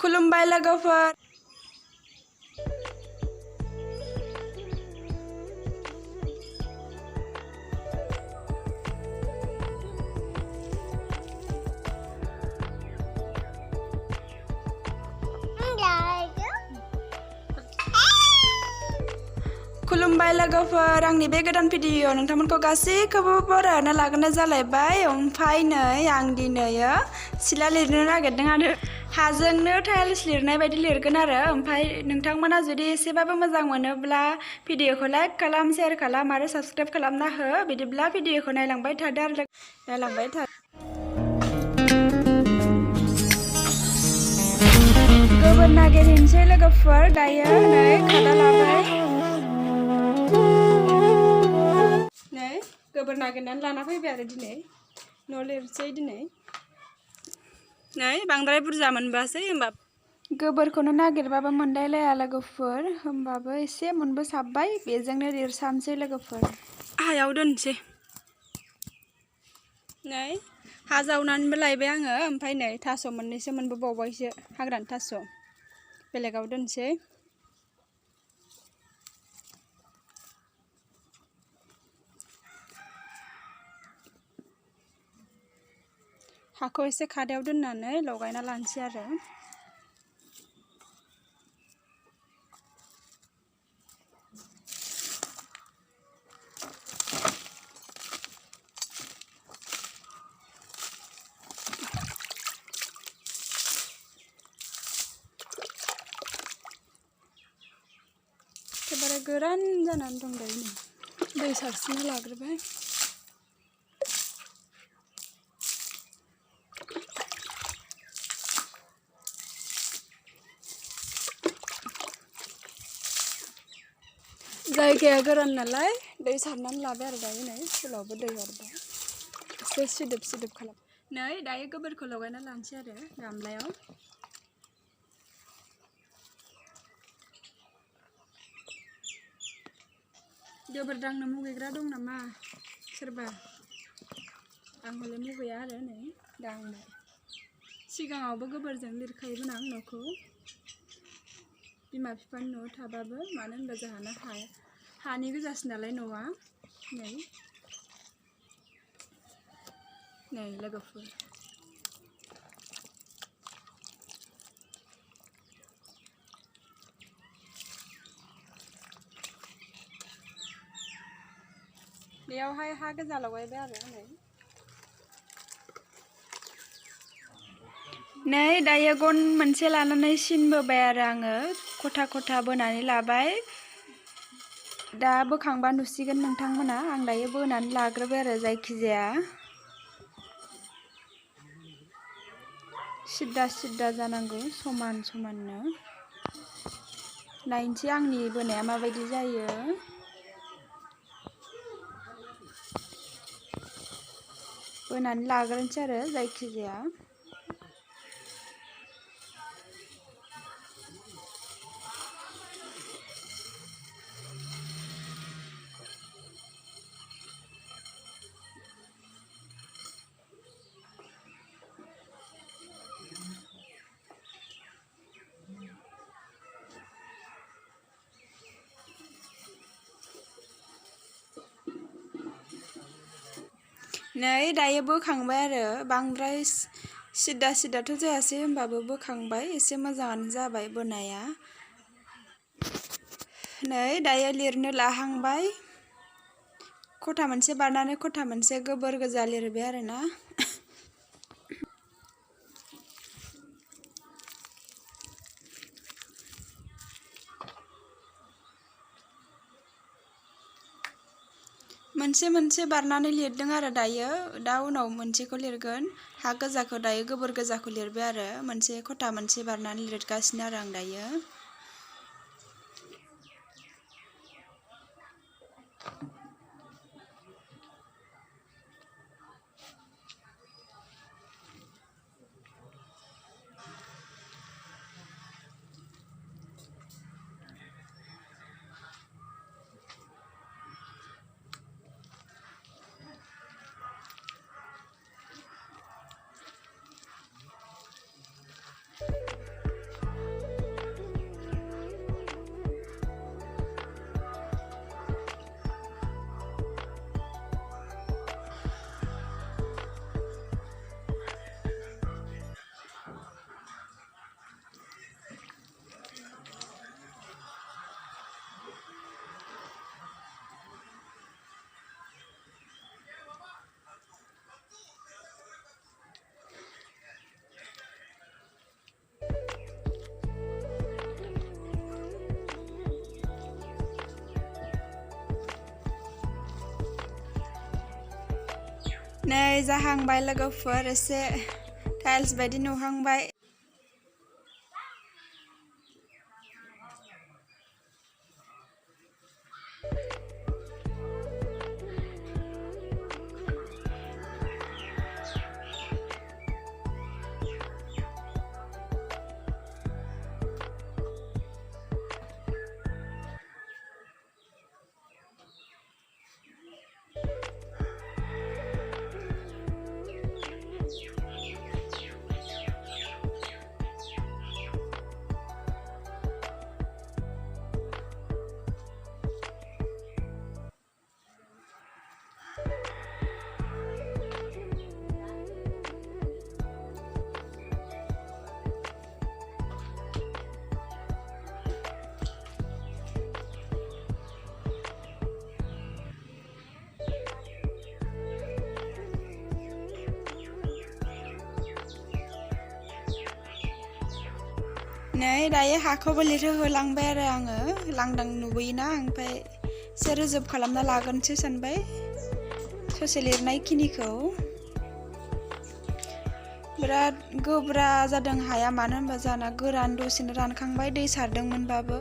खुलुमबाय लोगोफोर खुलुमबाय लोगोफोर आंनि बे गोदान भिडिअ नोंथांमोनखौ गासैखौबो बरायना लागोनाय जालायबाय ओमफ्राय नै आं दिनैयो सिला लिरनो नागिरदों आरो हाजोंनो टाइल्स लिरनाय बायदि लिरगोन आरो ओमफ्राय नोंथांमोना जुदि एसेबाबो मोजां मोनोब्ला भिडिअखौ लाइक खालाम शेयार खालाम आरो साबस्क्राइब खालामना हो बिदिब्ला भिडिअखौ नायलांबाय थादो आरो नायलांबाय था गोबोर नागिरहैनोसै लोगोफोर दायो नै खादा लाबाय नै गोबोर नागिरनानै लाना फैबाय आरो दिनै न' लिरसै दिनै नै बांद्राय बुरजा मोनबासै होमबा गोबोरखौनो नागिरबाबो मोनलायलाया लोगोफोर होमबाबो एसे मोनबोसाबबाय बेजोंनो लिरसाबसै लोगोफोर हायाव दोनसै नै हा जावनानैबो लायबाय आङो ओमफ्राय नै थास' मोननैसो मोनबोबावबायसो हाग्रानि थास' बेलेगाव दोनसै हाखौ एसे खादायाव दोननानै लगायना लानोसै आरो एखेबारे गोरान जानानै दं दायो दै सारस्रिना लाग्रोबाय जायगाया गोरान नालाय दै सारनानै लाबाय आरो दायो नै फुलावबो दै हरबाय एसे सिदोब सिदोब खालाम नै दायो गोबोरखौ लगायना लानोसै आरो गामलायाव गोबोर दांनो मुगैग्रा दं नामा सोरबा आं हले मुगैया आरो नै दांबाय सिगाङावबो गोबोरजों लिरखायोमोन आं न'खौ बिमा बिफानि न'आव थाबाबो मानो होनबा जोंहाना हानि गोजासो नालाय न'आ नै लोगोफोर बेयावहाय हा गोजा लगायबाय आरो नै दायो गन मोनसे लानानै सिन बोबाय आरो आङो खथा खथा बोनानै लाबाय दा बोखांबा नुसिगोन नोंथांमोना आं दायो बोनानै लाग्रोबाय आरो जायखिजाया सिद्दा सिद्दा जानांगौ समान समाननो नायनोसै आंनि बोनाया माबायदि जायो बोनानै लाग्रोनोसै आरो जायखिजाया नै दायो बोखांबाय आरो बांद्राय सिद्दा सिद्दाथ' जायासै होमबाबो बोखांबाय एसे मोजाङानो जाबाय बोनाया नै दायो लिरनो लाहांबाय खथा मोनसे बारनानै खथा मोनसे गोबोर गोजा लिरबाय आरोना मोनसे मोनसे बारनानै लिरदों आरो दायो दा उनाव मोनसेखौ लिरगोन हा गोजाखौ दायो गोबोर गोजाखौ लिरबाय आरो मोनसे खथा मोनसे बारनानै लिरगासिनो आरो आं दायो नै जाहांबाय लोगोफोर एसे टाइल्स बायदि नुहांबाय नै दायो हाखौबो लिरहोलांबाय आरो आङो लांदां नुबोयोना ओमफ्राय एसे रोजोब खालामना लागोनसो सानबाय ससे लिरनाय खिनिखौ बिराद गोब्रा जादों हाया मानो होनबा जाना गोरान दसेनो रानखांबाय दै सारदोंमोनबाबो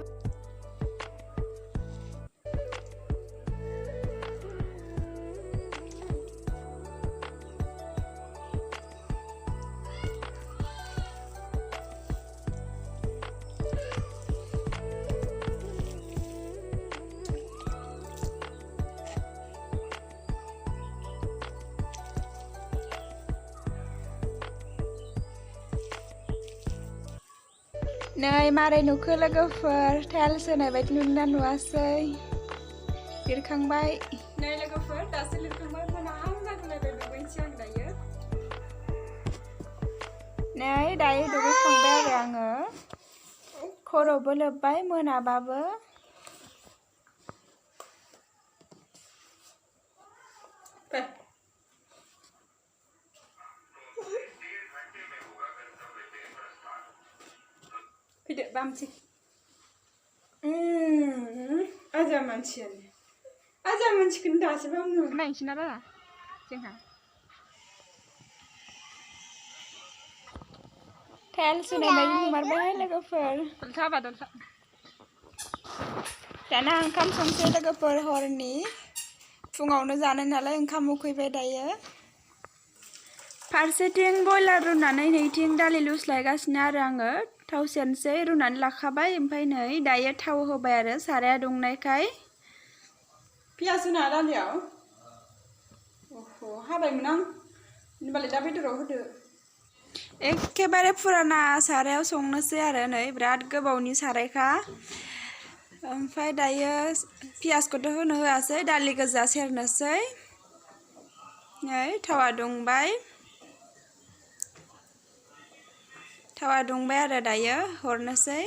नै मारै नुखो लोगोफोर टाइल्स होनाय बायदि नुदोंना नुवासै लिरखांबाय नै लोगोफोर दासो लिरखांबाय मोनाहां जागुलायबाय दुगैनोसै आं दायो नै दायो दुगैखांबाय आरो आङो खर'बो लोबबाय मोनाबाबो फैदो बामसै आजा मानसिखौनो दासो बामनो नायनोसै ना बारा जोंहा टाइल्स होनाय बायदि नुमारबाय लोगोफोर दाना ओंखाम संसै लोगोफोर हरनि फुङावनो जानाय नालाय ओंखाम उखैबाय दायो फारसेथिं बयलार रुनानै नैथिं दालि लुस्लायगासिनो आरो आङो थाव सेरनोसै रुनानै लाखाबाय ओमफ्राय नै दायो थाव होबाय आरो साराया दुंनायखाय पियास होना दालियाव हाबायमोन आं होनबालाय दा बेदराव होदो एखेबारे फुराना सारायाव संनोसै आरो नै बिराद गोबावनि सारायखा ओमफ्राय दायो पियासखौथ' होनो होआसै दालि गोजा सेरनोसै नै थावा दुंबाय आरो दायो हरनोसै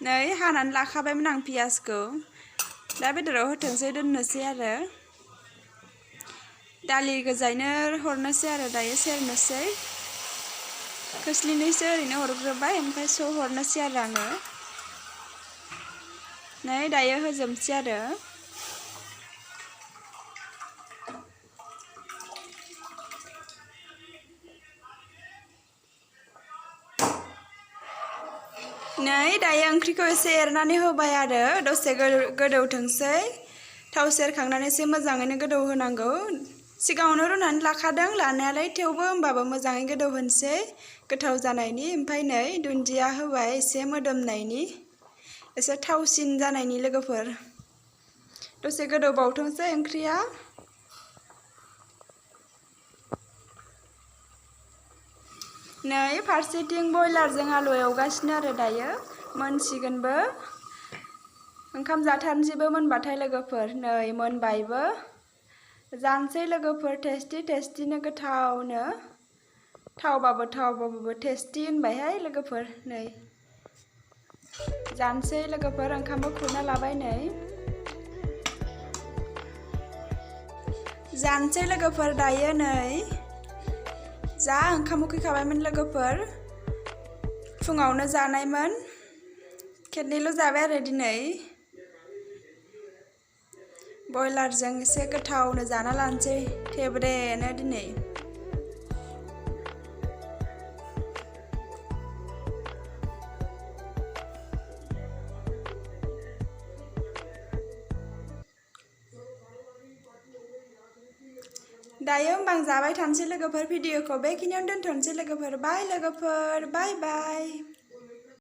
नै हानानै लाखाबायमोन आं पियासखौ दा बेदराव होथोंसै दोननोसै आरो दालि गोजायैनो हरनोसै आरो दायो सेरनोसै खोस्लिनैसो ओरैनो हरग्रोबाय ओमफ्राय स' हरनोसै आरो आङो नै दायो होजोबसै आरो नै दायो ओंख्रिखौ एसे एरनानै होबाय आरो दसे गोदौथोंसै थाव सेरखांनानै एसे मोजाङैनो गोदौ होनांगौ सिगाङावनो रुनानै लाखादों लानायालाय थेवबो होमबाबो मोजाङै गोदौ होनोसै गोथाव जानायनि ओमफ्राय नै दुन्दिया होबाय एसे मोदोमनायनि एसे थावसिन जानायनि लोगोफोर दसे गोदौबावथोंसै ओंख्रिया नै फारसेथिं बयलारजों आलु एवगासिनो आरो दायो मोनसिगोनबो ओंखाम जाथारनोसैबो मोनबाथाय लोगोफोर नै मोनबायबो जानोसै लोगोफोर टेस्टिनो गोथावनो थावबाबो टेस्टि होनबायहाय लोगोफोर नै जानोसै लोगोफोर ओंखामबो खुरना लाबाय नै जानोसै लोगोफोर दायो नै जा ओंखाम उखैखाबायमोन लोगोफोर फुङावनो जानायमोन खेबनैल' जाबाय आरो दिनै बयलारजों एसे गोथावनो जाना लानोसै थेब्रेनो दिनै। दायो होमबा आं जाबाय थानोसै लोगोफोर, भिडिअखौ बेखिनियावनो दोनथ'नोसै लोगोफोर। बाय लोगोफोर, बाय बाय।